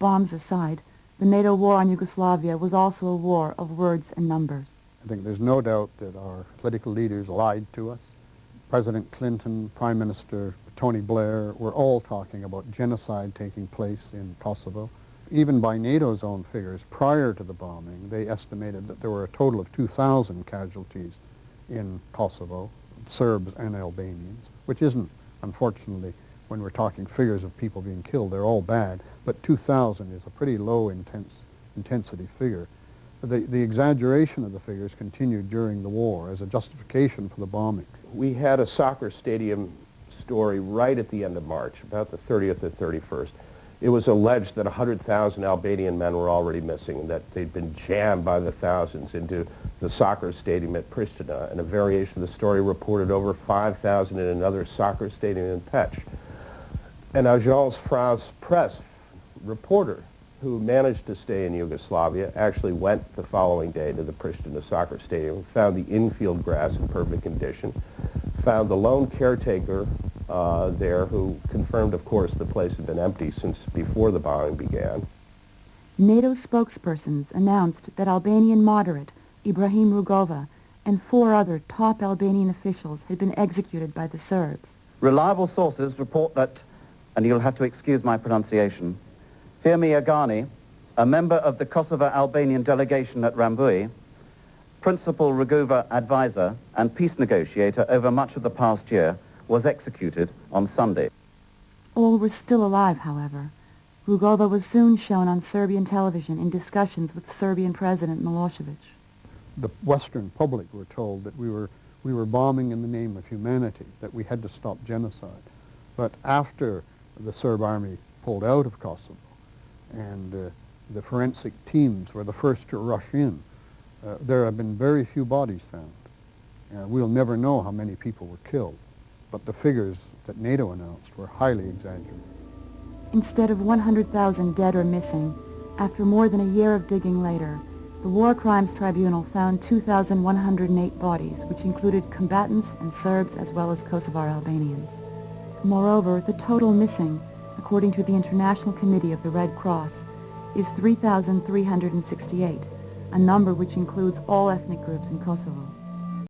bombs aside, the NATO war on Yugoslavia was also a war of words and numbers. I think there's no doubt that our political leaders lied to us. President Clinton, Prime Minister Tony Blair were all talking about genocide taking place in Kosovo. Even by NATO's own figures, prior to the bombing, they estimated that there were a total of 2,000 casualties in Kosovo, Serbs and Albanians, which isn't, unfortunately, when we're talking figures of people being killed, they're all bad, but 2,000 is a pretty low intensity figure. The exaggeration of the figures continued during the war as a justification for the bombing. We had a soccer stadium story right at the end of March, about the 30th or 31st. It was alleged that 100,000 Albanian men were already missing and that they'd been jammed by the thousands into the soccer stadium at Pristina, and a variation of the story reported over 5,000 in another soccer stadium in Peć. An Agence France-Presse reporter who managed to stay in Yugoslavia actually went the following day to the Pristina soccer stadium, found the infield grass in perfect condition, found the lone caretaker there who confirmed, of course, the place had been empty since before the bombing began. NATO spokespersons announced that Albanian moderate Ibrahim Rugova and 4 other top Albanian officials had been executed by the Serbs. Reliable sources report that, and you'll have to excuse my pronunciation, Firmi Agani, a member of the Kosovo Albanian delegation at Rambui, principal Rugova advisor and peace negotiator over much of the past year, was executed on Sunday. All were still alive, however. Rugova was soon shown on Serbian television in discussions with Serbian President Milosevic. The Western public were told that we were bombing in the name of humanity, that we had to stop genocide. But after the Serb army pulled out of Kosovo and the forensic teams were the first to rush in, there have been very few bodies found. We'll never know how many people were killed, but the figures that NATO announced were highly exaggerated. Instead of 100,000 dead or missing, after more than a year of digging later, the War Crimes Tribunal found 2,108 bodies, which included combatants and Serbs as well as Kosovar Albanians. Moreover, the total missing, according to the International Committee of the Red Cross, is 3,368, a number which includes all ethnic groups in Kosovo.